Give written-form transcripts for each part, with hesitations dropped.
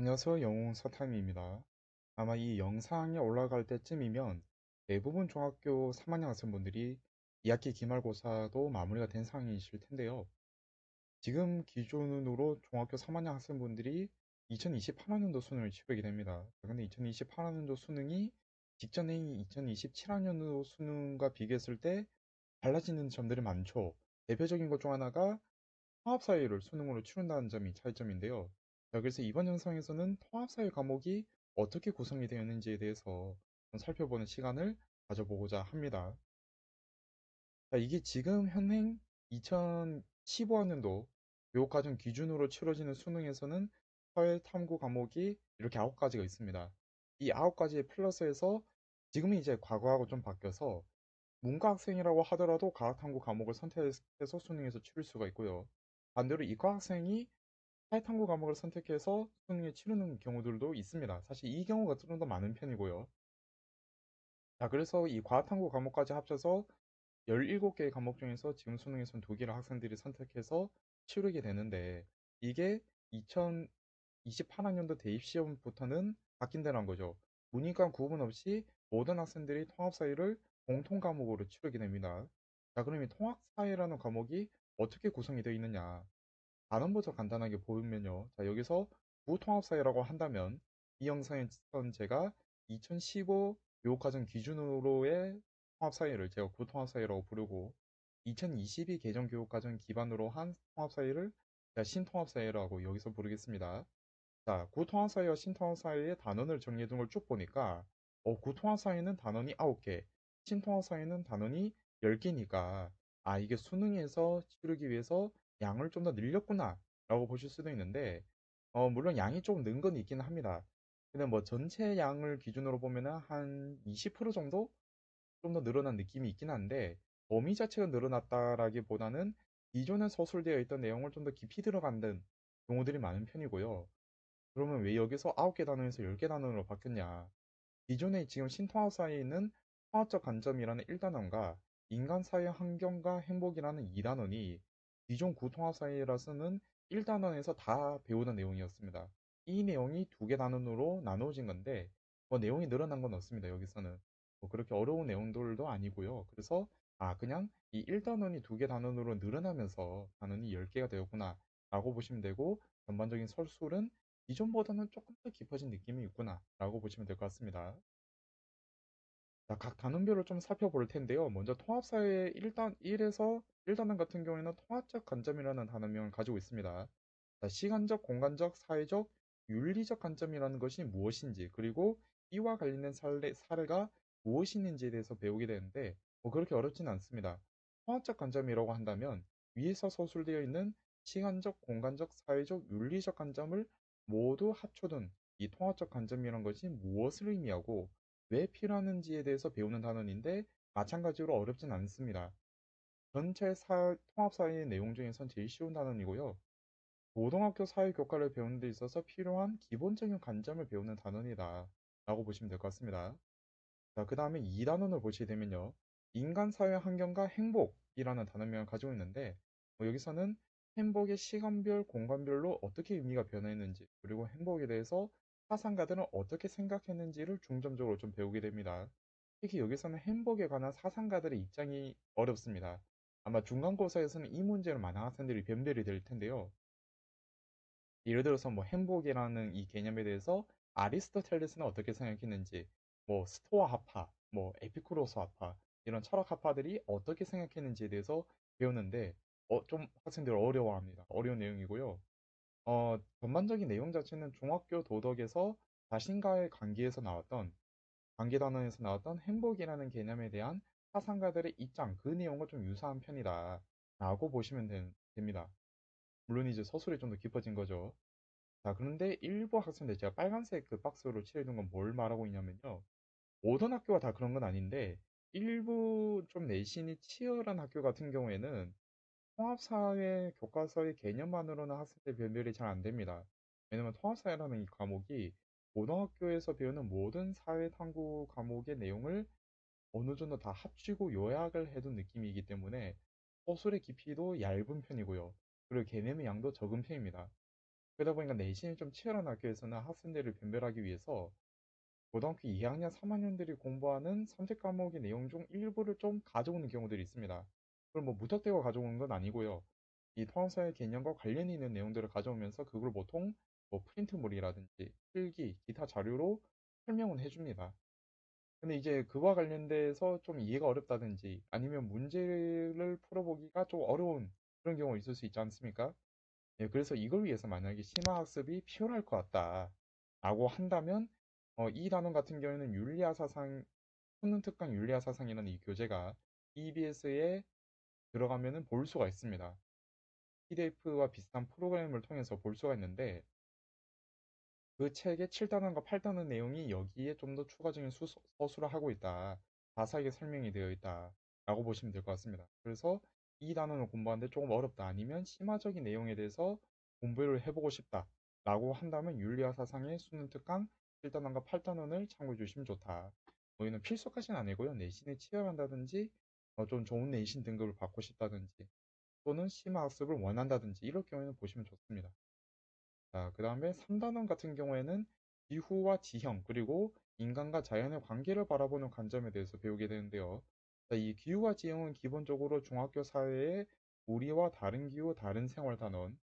안녕하세요. 영웅 서타임입니다. 아마 이 영상이 올라갈 때쯤이면 대부분 중학교 3학년 학생분들이 2학기 기말고사도 마무리가 된 상황이실 텐데요. 지금 기준으로 중학교 3학년 학생분들이 2028학년도 수능을 치르게 됩니다. 근데 2028학년도 수능이 직전에 2027학년도 수능과 비교했을 때 달라지는 점들이 많죠. 대표적인 것 중 하나가 통합사회를 수능으로 치른다는 점이 차이점인데요. 자, 그래서 이번 영상에서는 통합사회 과목이 어떻게 구성이 되어 있는지에 대해서 좀 살펴보는 시간을 가져보고자 합니다. 자, 이게 지금 현행 2015학년도 교육과정 기준으로 치러지는 수능에서는 사회 탐구 과목이 이렇게 9가지가 있습니다. 이 9가지에 플러스해서 지금은 이제 과거하고 좀 바뀌어서 문과 학생이라고 하더라도 과학탐구 과목을 선택해서 수능에서 치를 수가 있고요. 반대로 이과 학생이 사회탐구 과목을 선택해서 수능에 치르는 경우들도 있습니다. 사실 이 경우가 좀 더 많은 편이고요. 자, 그래서 이 과학탐구 과목까지 합쳐서 17개의 과목 중에서 지금 수능에서는 2개를 학생들이 선택해서 치르게 되는데 이게 2028학년도 대입시험부터는 바뀐다는 거죠. 문이과 구분 없이 모든 학생들이 통합사회를 공통 과목으로 치르게 됩니다. 자, 그럼 이 통합사회라는 과목이 어떻게 구성이 되어 있느냐? 단원부터 간단하게 보면요. 자, 여기서 구통합사회라고 한다면 이 영상에선 제가 2015 교육과정 기준으로의 통합사회를 제가 구통합사회라고 부르고 2022 개정교육과정 기반으로 한 통합사회를 제가 신통합사회라고 여기서 부르겠습니다. 자, 구통합사회와 신통합사회의 단원을 정리해둔 걸 쭉 보니까 구통합사회는 단원이 9개, 신통합사회는 단원이 10개니까 이게 수능에서 치르기 위해서 양을 좀 더 늘렸구나 라고 보실 수도 있는데 물론 양이 조금 는 건 있기는 합니다. 근데 뭐 전체 양을 기준으로 보면은 한 20% 정도 좀 더 늘어난 느낌이 있긴 한데 범위 자체가 늘어났다라기보다는 기존에 서술되어 있던 내용을 좀 더 깊이 들어간다는 경우들이 많은 편이고요. 그러면 왜 여기서 9개 단원에서 10개 단원으로 바뀌었냐? 기존에 지금 신통합사회에 있는 통합적 관점이라는 1단원과 인간사회 환경과 행복이라는 2단원이 기존 구통합사회라서는 1단원에서 다 배우는 내용이었습니다. 이 내용이 2개 단원으로 나누어진 건데 뭐 내용이 늘어난 건 없습니다. 여기서는 뭐 그렇게 어려운 내용들도 아니고요. 그래서 그냥 이 1단원이 2개 단원으로 늘어나면서 단원이 10개가 되었구나 라고 보시면 되고 전반적인 설술은 이전보다는 조금 더 깊어진 느낌이 있구나 라고 보시면 될 것 같습니다. 자, 각 단원별로 좀 살펴볼 텐데요. 먼저 통합사회 1에서 1단원 같은 경우에는 통합적 관점이라는 단어명을 가지고 있습니다. 자, 시간적, 공간적, 사회적, 윤리적 관점이라는 것이 무엇인지 그리고 이와 관련된 사례가 무엇이 있는지에 대해서 배우게 되는데 뭐 그렇게 어렵지는 않습니다. 통합적 관점이라고 한다면 위에서 서술되어 있는 시간적, 공간적, 사회적, 윤리적 관점을 모두 합쳐둔 이 통합적 관점이라는 것이 무엇을 의미하고 왜 필요하는지에 대해서 배우는 단원인데 마찬가지로 어렵진 않습니다. 전체 통합사회의 내용 중에선 제일 쉬운 단원이고요. 고등학교 사회교과를 배우는 데 있어서 필요한 기본적인 관점을 배우는 단원이다 라고 보시면 될 것 같습니다. 자, 그 다음에 2단원을 보시게 되면요. 인간사회 환경과 행복이라는 단어명을 가지고 있는데 여기서는 행복의 시간별, 공간별로 어떻게 의미가 변화했는지 그리고 행복에 대해서 사상가들은 어떻게 생각했는지를 중점적으로 좀 배우게 됩니다. 특히 여기서는 행복에 관한 사상가들의 입장이 어렵습니다. 아마 중간고사에서는 이 문제를 많은 학생들이 변별이 될 텐데요. 예를 들어서 뭐 행복이라는 이 개념에 대해서 아리스토텔레스는 어떻게 생각했는지, 뭐 스토아 학파, 뭐 에피쿠로스 학파 이런 철학 학파들이 어떻게 생각했는지에 대해서 배우는데 좀 학생들 어려워합니다. 어려운 내용이고요. 전반적인 내용 자체는 중학교 도덕에서 자신과의 관계에서 나왔던 관계 단원에서 나왔던 행복이라는 개념에 대한 사상가들의 입장, 그 내용과 좀 유사한 편이다 라고 보시면 됩니다. 물론 이제 서술이 좀 더 깊어진 거죠. 자, 그런데 일부 학생들, 제가 빨간색 그 박스로 칠해둔 건 뭘 말하고 있냐면요. 모든 학교가 다 그런 건 아닌데, 일부 좀 내신이 치열한 학교 같은 경우에는 통합사회 교과서의 개념만으로는 학생들 변별이 잘 안 됩니다. 왜냐면 통합사회라는 이 과목이 고등학교에서 배우는 모든 사회탐구 과목의 내용을 어느 정도 다 합치고 요약을 해둔 느낌이기 때문에 서술의 깊이도 얇은 편이고요. 그리고 개념의 양도 적은 편입니다. 그러다 보니까 내신이 좀 치열한 학교에서는 학생들을 변별하기 위해서 고등학교 2학년, 3학년들이 공부하는 선택 과목의 내용 중 일부를 좀 가져오는 경우들이 있습니다. 그걸 뭐 무턱대고 가져오는 건 아니고요. 이 통합사회 개념과 관련이 있는 내용들을 가져오면서 그걸 보통 뭐 프린트물이라든지 필기, 기타 자료로 설명은 해줍니다. 근데 이제 그와 관련돼서 좀 이해가 어렵다든지 아니면 문제를 풀어보기가 좀 어려운 그런 경우가 있을 수 있지 않습니까? 예, 그래서 이걸 위해서 만약에 심화학습이 필요할 것 같다라고 한다면 이 단원 같은 경우에는 윤리학 사상, 수능 특강 윤리학 사상이라는 이 교재가 EBS에 들어가면은 볼 수가 있습니다. PDF와 비슷한 프로그램을 통해서 볼 수가 있는데 그 책의 7단원과 8단원 내용이 여기에 좀 더 추가적인 서술을 하고 있다. 자세하게 설명이 되어 있다. 라고 보시면 될 것 같습니다. 그래서 이 단원을 공부하는데 조금 어렵다. 아니면 심화적인 내용에 대해서 공부를 해보고 싶다. 라고 한다면 윤리와 사상의 수능 특강 7단원과 8단원을 참고해 주시면 좋다. 뭐 이는 필수까지는 아니고요. 내신에 치열한다든지 좀 좋은 내신 등급을 받고 싶다든지 또는 심화학습을 원한다든지 이럴 경우에는 보시면 좋습니다. 자, 그 다음에 3단원 같은 경우에는 기후와 지형, 그리고 인간과 자연의 관계를 바라보는 관점에 대해서 배우게 되는데요. 자, 이 기후와 지형은 기본적으로 중학교 사회의 우리와 다른 기후, 다른 생활 단원,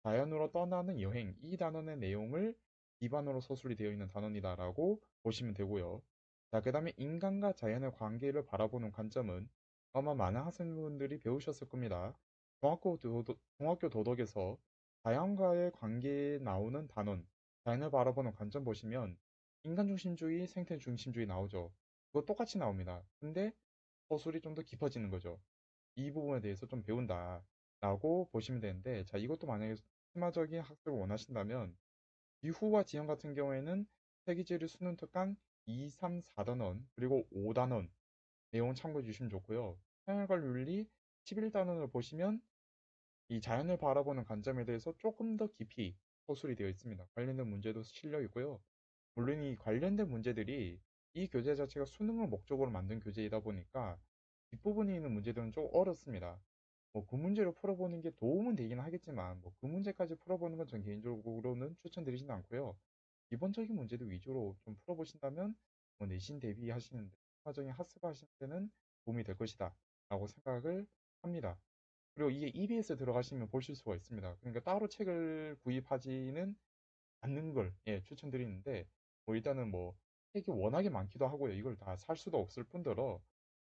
자연으로 떠나는 여행, 이 단원의 내용을 기반으로 서술이 되어 있는 단원이다라고 보시면 되고요. 자, 그 다음에 인간과 자연의 관계를 바라보는 관점은 아마 많은 학생분들이 배우셨을 겁니다. 중학교 도덕에서 자연과의 관계에 나오는 단원, 자연을 바라보는 관점 보시면 인간 중심주의, 생태 중심주의 나오죠. 그거 똑같이 나옵니다. 근데 서술이 좀 더 깊어지는 거죠. 이 부분에 대해서 좀 배운다 라고 보시면 되는데, 자, 이것도 만약에 심화적인 학습을 원하신다면 기후와 지형 같은 경우에는 세계지리 수능 특강 2, 3, 4단원 그리고 5단원 내용 참고해 주시면 좋고요. 생활과윤리 11단원을 보시면 이 자연을 바라보는 관점에 대해서 조금 더 깊이 서술이 되어 있습니다. 관련된 문제도 실려 있고요. 물론 이 관련된 문제들이 이 교재 자체가 수능을 목적으로 만든 교재이다 보니까 뒷부분에 있는 문제들은 좀 어렵습니다. 뭐 그 문제를 풀어보는 게 도움은 되긴 하겠지만 뭐 그 문제까지 풀어보는 건 전 개인적으로는 추천드리진 않고요. 기본적인 문제들 위주로 좀 풀어보신다면 뭐 내신 대비하시는데, 추가적인 학습하시는 데는 도움이 될 것이다 라고 생각을 합니다. 그리고 이게 EBS 들어가시면 보실 수가 있습니다. 그러니까 따로 책을 구입하지는 않는 걸 추천드리는데, 뭐 일단은 뭐 책이 워낙에 많기도 하고요. 이걸 다 살 수도 없을 뿐더러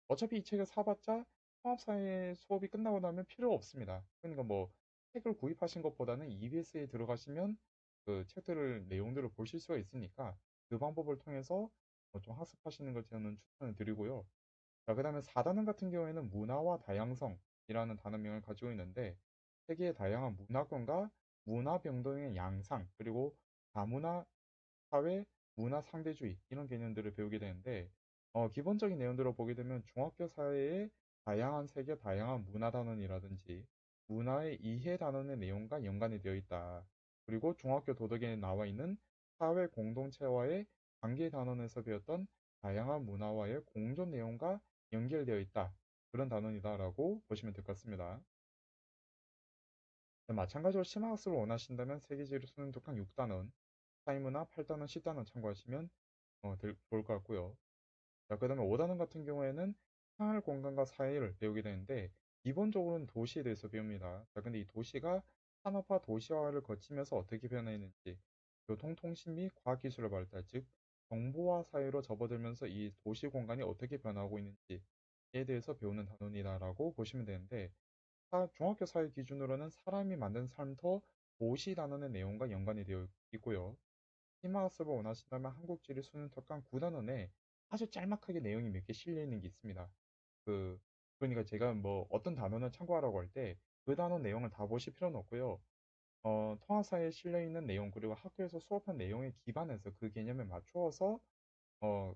어차피 이 책을 사봤자 통합사회 수업이 끝나고 나면 필요 없습니다. 그러니까 뭐 책을 구입하신 것보다는 EBS에 들어가시면 그 책들을 내용들을 보실 수가 있으니까 그 방법을 통해서 좀 학습하시는 걸 저는 추천을 드리고요. 자, 그 다음에 4단원 같은 경우에는 문화와 다양성이라는 단어명을 가지고 있는데, 세계의 다양한 문화권과 문화 병동의 양상, 그리고 다문화 사회, 문화 상대주의 이런 개념들을 배우게 되는데, 기본적인 내용들을 보게 되면 중학교 사회의 다양한 세계, 다양한 문화 단원이라든지 문화의 이해 단원의 내용과 연관이 되어 있다. 그리고 중학교 도덕에 나와 있는 사회 공동체와의 관계 단원에서 배웠던 다양한 문화와의 공존 내용과 연결되어 있다. 그런 단원이다라고 보시면 될 것 같습니다. 네, 마찬가지로 심화학습을 원하신다면 세계지리 수능 독학 6단원, 타이문화 8단원, 10단원 참고하시면 좋을 것 같고요. 자, 그 다음에 5단원 같은 경우에는 생활 공간과 사회를 배우게 되는데, 기본적으로는 도시에 대해서 배웁니다. 자, 근데 이 도시가 산업화, 도시화를 거치면서 어떻게 변화했는지, 교통통신 및 과학기술의 발달, 즉 정보화 사회로 접어들면서 이 도시 공간이 어떻게 변화하고 있는지에 대해서 배우는 단원이다라고 보시면 되는데, 중학교 사회 기준으로는 사람이 만든 삶터 도시 단원의 내용과 연관이 되어 있고요. 심화학습을 원하신다면 한국지리 수능 특강 9단원에 아주 짤막하게 내용이 몇 개 실려 있는 게 있습니다. 그, 그러니까 제가 뭐 어떤 단원을 참고하라고 할 때 그 단원 내용을 다 보실 필요는 없고요. 통합사에 실려 있는 내용, 그리고 학교에서 수업한 내용에 기반해서 그 개념에 맞추어서 어,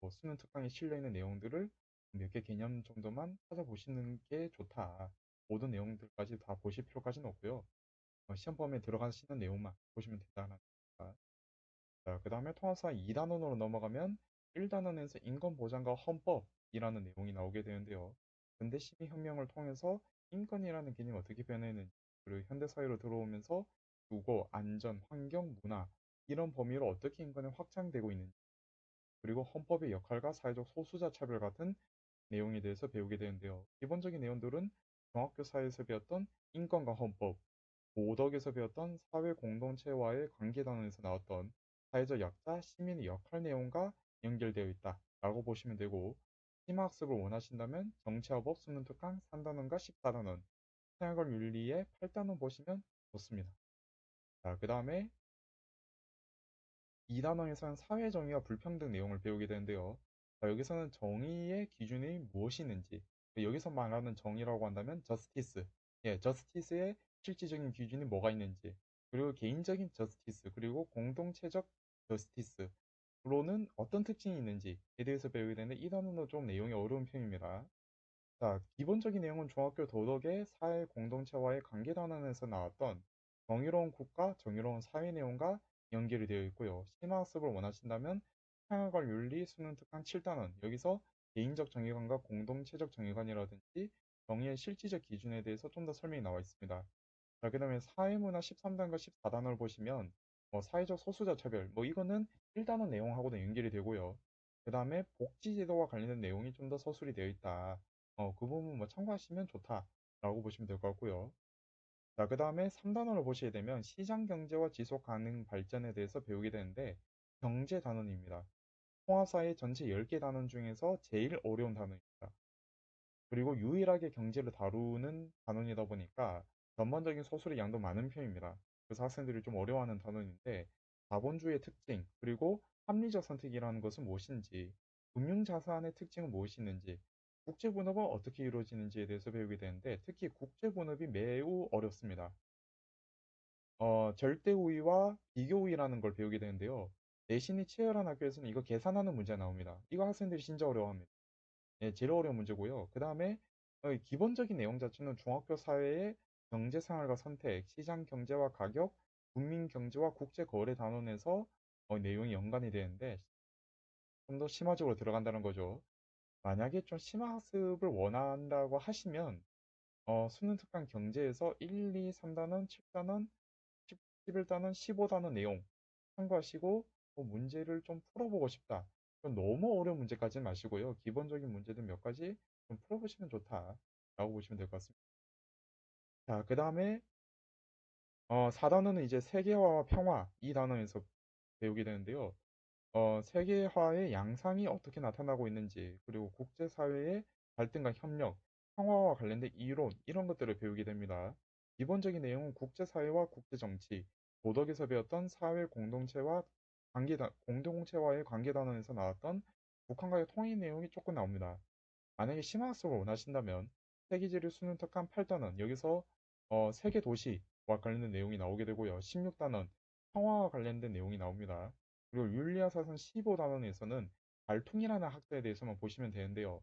뭐 수능 특강에 실려 있는 내용들을 몇 개 개념 정도만 찾아보시는 게 좋다. 모든 내용들까지 다 보실 필요까지는 없고요. 시험 범위에 들어가시는 내용만 보시면 된다는 겁니다. 자, 그 다음에 통합사 2단원으로 넘어가면 1단원에서 인권보장과 헌법이라는 내용이 나오게 되는데요. 근대 시민혁명을 통해서 인권이라는 개념이 어떻게 변했는지, 그리고 현대사회로 들어오면서 주거, 안전, 환경, 문화 이런 범위로 어떻게 인권이 확장되고 있는지 그리고 헌법의 역할과 사회적 소수자 차별 같은 내용에 대해서 배우게 되는데요. 기본적인 내용들은 중학교 사회에서 배웠던 인권과 헌법, 도덕에서 배웠던 사회 공동체와의 관계 단원에서 나왔던 사회적 약자, 시민의 역할 내용과 연결되어 있다라고 보시면 되고 심화학습을 원하신다면 정치화법 수능 특강 3단원과 14단원, 생활과 윤리의 8단원 보시면 좋습니다. 자, 그 다음에 2단원에서는 사회정의와 불평등 내용을 배우게 되는데요. 자, 여기서는 정의의 기준이 무엇이 있는지, 여기서 말하는 정의라고 한다면 저스티스, 저스티스의 실질적인 기준이 뭐가 있는지, 그리고 개인적인 저스티스, 그리고 공동체적 저스티스로는 어떤 특징이 있는지에 대해서 배우게 되는데 이 단어는 좀 내용이 어려운 편입니다. 자, 기본적인 내용은 중학교 도덕의 사회 공동체와의 관계 단원에서 나왔던 정의로운 국가, 정의로운 사회 내용과 연결이 되어 있고요. 심화학습을 원하신다면 생활과 윤리 수능 특강 7단원 여기서 개인적 정의관과 공동체적 정의관이라든지 정의의 실질적 기준에 대해서 좀 더 설명이 나와 있습니다. 자, 그 다음에 사회문화 13단과 14단원을 보시면 사회적 소수자 차별 이거는 1단원 내용하고도 연결이 되고요. 그 다음에 복지제도와 관련된 내용이 좀 더 서술이 되어 있다. 그 부분 참고하시면 좋다라고 보시면 될 것 같고요. 자, 그 다음에 3단원을 보시게 되면 시장 경제와 지속 가능 발전에 대해서 배우게 되는데 경제 단원입니다. 통합사회 전체 10개 단원 중에서 제일 어려운 단원입니다. 그리고 유일하게 경제를 다루는 단원이다 보니까 전반적인 서술의 양도 많은 편입니다. 그래서 학생들이 좀 어려워하는 단원인데 자본주의의 특징, 그리고 합리적 선택이라는 것은 무엇인지, 금융자산의 특징은 무엇이 있는지, 국제분업은 어떻게 이루어지는지에 대해서 배우게 되는데 특히 국제분업이 매우 어렵습니다. 절대우위와 비교우위라는 걸 배우게 되는데요. 내신이 치열한 학교에서는 이거 계산하는 문제 나옵니다. 이거 학생들이 진짜 어려워합니다. 제일 어려운 문제고요. 그 다음에 기본적인 내용 자체는 중학교 사회의 경제생활과 선택, 시장 경제와 가격, 국민 경제와 국제 거래 단원에서 내용이 연관이 되는데 좀 더 심화적으로 들어간다는 거죠. 만약에 좀 심화학습을 원한다고 하시면 수능 특강 경제에서 1, 2, 3단원, 7단원, 11단원, 15단원 내용 참고하시고 문제를 좀 풀어보고 싶다. 그럼 너무 어려운 문제까지는 마시고요. 기본적인 문제들 몇 가지 좀 풀어보시면 좋다라고 보시면 될 것 같습니다. 자, 그 다음에 4단원은 이제 세계화와 평화 이 단어에서 배우게 되는데요. 세계화의 양상이 어떻게 나타나고 있는지, 그리고 국제사회의 갈등과 협력, 평화와 관련된 이론, 이런 것들을 배우게 됩니다. 기본적인 내용은 국제사회와 국제정치, 도덕에서 배웠던 사회 공동체와 공동체와의 관계 단원에서 나왔던 북한과의 통일 내용이 조금 나옵니다. 만약에 심화학습을 원하신다면 세계지리 수능 특강 8단원 여기서 세계 도시와 관련된 내용이 나오게 되고요. 16단원 평화와 관련된 내용이 나옵니다. 그리고 율리아 사상 15단원에서는 갈퉁이라는 학자에 대해서만 보시면 되는데요.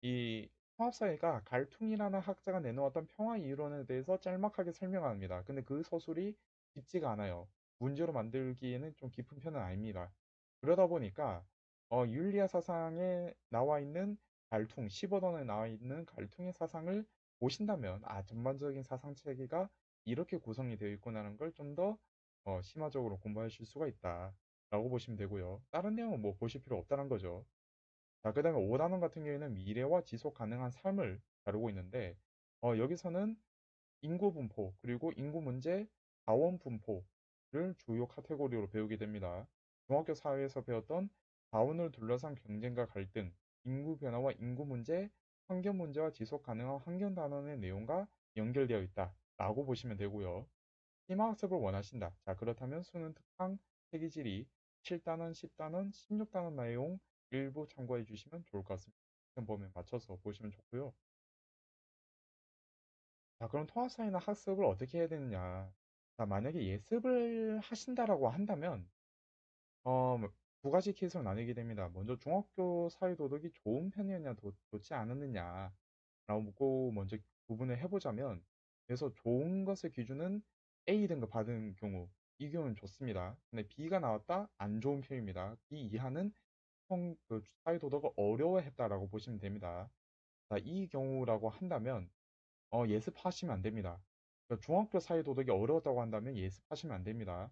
이 통합사회가 갈퉁이라는 학자가 내놓았던 평화 이론에 대해서 짤막하게 설명합니다. 근데 그 서술이 깊지가 않아요. 문제로 만들기에는 좀 깊은 편은 아닙니다. 그러다 보니까 율리아 사상에 나와 있는 갈퉁, 15don에 나와 있는 갈퉁의 사상을 보신다면 전반적인 사상 체계가 이렇게 구성이 되어 있구나라는 걸 좀 더 심화적으로 공부하실 수가 있다라고 보시면 되고요. 다른 내용은 뭐 보실 필요 없다는 거죠. 자, 그 다음에 5단원 같은 경우에는 미래와 지속 가능한 삶을 다루고 있는데 여기서는 인구 분포 그리고 인구 문제, 자원 분포를 주요 카테고리로 배우게 됩니다. 중학교 사회에서 배웠던 자원을 둘러싼 경쟁과 갈등, 인구 변화와 인구 문제, 환경 문제와 지속 가능한 환경 단원의 내용과 연결되어 있다라고 보시면 되고요. 심화학습을 원하신다. 자, 그렇다면 수능 특강 세계지리 7단원, 10단원, 16단원 내용 일부 참고해 주시면 좋을 것 같습니다. 시험 범위에 맞춰서 보시면 좋고요. 자, 그럼 통합사회나 학습을 어떻게 해야 되느냐? 자, 만약에 예습을 하신다라고 한다면 어, 두 가지 케이스로 나뉘게 됩니다. 먼저 중학교 사회도덕이 좋은 편이었냐, 좋지 않았느냐 라고 먼저 구분을 해보자면 그래서 좋은 것의 기준은 A 등급 받은 경우 이 경우는 좋습니다. 근데 B가 나왔다 안 좋은 편입니다. B 이하는 사회도덕을 어려워했다라고 보시면 됩니다. 자, 이 경우라고 한다면 예습하시면 안 됩니다. 그러니까 중학교 사회 도덕이 어려웠다고 한다면 예습하시면 안 됩니다.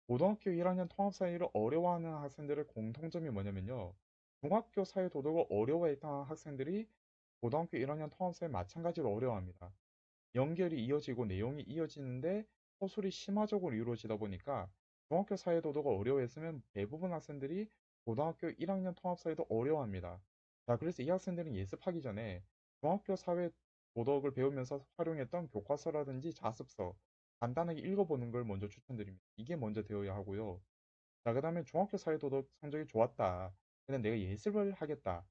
고등학교 1학년 통합 사회를 어려워하는 학생들의 공통점이 뭐냐면요. 중학교 사회 도덕을 어려워했던 학생들이 고등학교 1학년 통합 사회 마찬가지로 어려워합니다. 연결이 이어지고 내용이 이어지는데 서술이 심화적으로 이루어지다 보니까 중학교 사회 도덕을 어려워했으면 대부분 학생들이 고등학교 1학년 통합 사회도 어려워합니다. 자, 그래서 이 학생들은 예습하기 전에 중학교 사회 도덕을 배우면서 활용했던 교과서라든지 자습서 간단하게 읽어보는 걸 먼저 추천드립니다. 이게 먼저 되어야 하고요. 자, 그 다음에 중학교 사회 도덕 성적이 좋았다. 근데 내가 예습을 하겠다.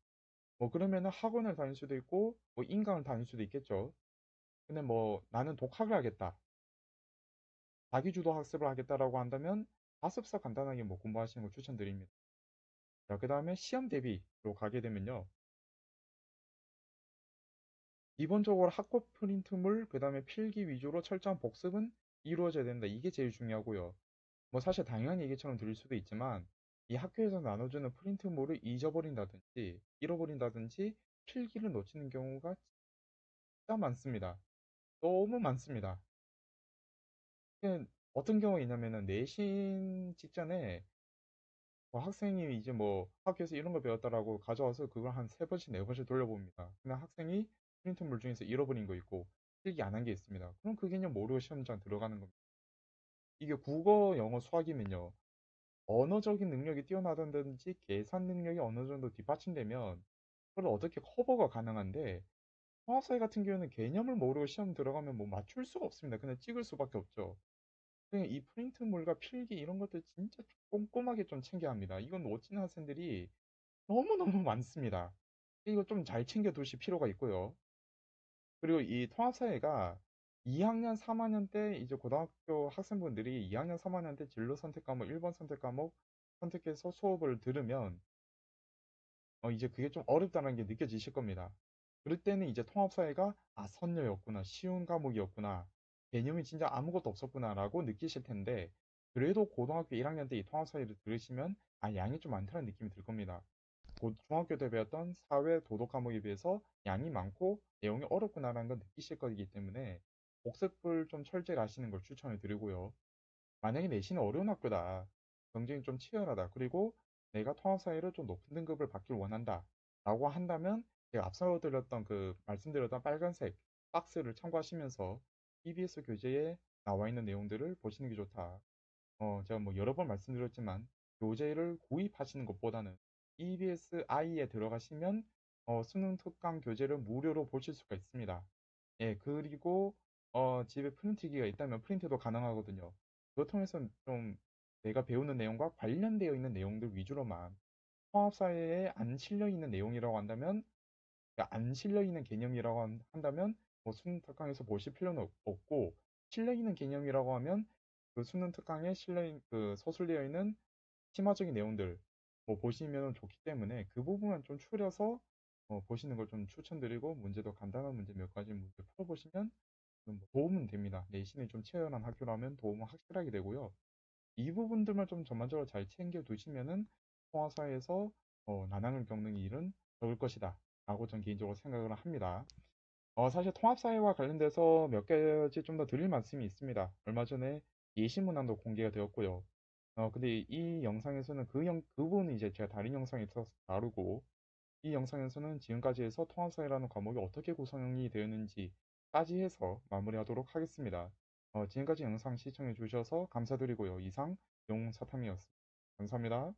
뭐 그러면은 학원을 다닐 수도 있고 뭐 인강을 다닐 수도 있겠죠. 근데 뭐 나는 독학을 하겠다. 자기주도 학습을 하겠다라고 한다면 자습서 간단하게 뭐 공부하시는 걸 추천드립니다. 자, 그 다음에 시험 대비로 가게 되면요. 기본적으로 학급 프린트물, 그 다음에 필기 위주로 철저한 복습은 이루어져야 된다. 이게 제일 중요하고요. 뭐 사실 당연한 얘기처럼 들릴 수도 있지만 이 학교에서 나눠주는 프린트물을 잊어버린다든지 잃어버린다든지 필기를 놓치는 경우가 진짜 많습니다. 너무 많습니다. 이게 어떤 경우가 있냐면은 내신 직전에 뭐 학생이 이제 뭐 학교에서 이런 걸 배웠다라고 가져와서 그걸 한 세 번씩 네 번씩 돌려봅니다. 근데 학생이 프린트물 중에서 잃어버린 거 있고 필기 안 한 게 있습니다. 그럼 그 개념 모르고 시험장 들어가는 겁니다. 이게 국어, 영어, 수학이면요. 언어적인 능력이 뛰어나다든지 계산 능력이 어느 정도 뒷받침되면 그걸 어떻게 커버가 가능한데 통합사회 같은 경우는 개념을 모르고 시험 들어가면 뭐 맞출 수가 없습니다. 그냥 찍을 수밖에 없죠. 그냥 이 프린트물과 필기 이런 것들 진짜 꼼꼼하게 좀 챙겨야 합니다. 이건 놓치는 학생들이 너무너무 많습니다. 이거 좀 잘 챙겨 두실 필요가 있고요. 그리고 이 통합사회가 2학년, 3학년 때 이제 고등학교 학생분들이 2학년, 3학년 때 진로 선택 과목, 1번 선택 과목 선택해서 수업을 들으면 이제 그게 좀 어렵다는 게 느껴지실 겁니다. 그럴 때는 이제 통합사회가 선녀였구나, 쉬운 과목이었구나, 개념이 진짜 아무것도 없었구나라고 느끼실 텐데 그래도 고등학교 1학년 때 이 통합사회를 들으시면 양이 좀 많다는 느낌이 들 겁니다. 중학교 때 배웠던 사회 도덕 과목에 비해서 양이 많고 내용이 어렵구나라는 걸 느끼실 거기 때문에 복습을 좀 철저히 하시는 걸 추천을 드리고요. 만약에 내신이 어려운 학교다, 경쟁이 좀 치열하다, 그리고 내가 통합사회를 좀 높은 등급을 받길 원한다 라고 한다면 제가 앞서 드렸던 말씀드렸던 빨간색 박스를 참고하시면서 EBS 교재에 나와 있는 내용들을 보시는 게 좋다. 제가 뭐 여러 번 말씀드렸지만 교재를 구입하시는 것보다는 EBS I에 들어가시면 수능 특강 교재를 무료로 보실 수가 있습니다. 예, 그리고 집에 프린트기가 있다면 프린트도 가능하거든요. 그걸 통해서 좀 내가 배우는 내용과 관련되어 있는 내용들 위주로만 통합사회에 안 실려 있는 내용이라고 한다면 그러니까 안 실려 있는 개념이라고 한다면 뭐 수능 특강에서 보실 필요는 없고 실려 있는 개념이라고 하면 그 수능 특강에 그 서술되어 있는 심화적인 내용들 뭐 보시면 좋기 때문에 그 부분만 좀 추려서 보시는 걸 좀 추천드리고 문제도 간단한 문제 몇 가지 문제 풀어보시면 뭐 도움은 됩니다. 내신이 좀 치열한 학교라면 도움은 확실하게 되고요. 이 부분들만 좀 전반적으로 잘 챙겨 두시면은 통화사에서 난항을 겪는 일은 적을 것이다 라고 전 개인적으로 생각을 합니다. 사실 통합사회와 관련돼서 몇 가지 좀 더 드릴 말씀이 있습니다. 얼마 전에 예시문항도 공개가 되었고요. 근데 이 영상에서는 그 부분은 이제 제가 다른 영상에 서 다루고 이 영상에서는 지금까지 해서 통합사회라는 과목이 어떻게 구성이 되었는지까지 해서 마무리하도록 하겠습니다. 지금까지 영상 시청해 주셔서 감사드리고요. 이상 용사탐이었습니다. 감사합니다.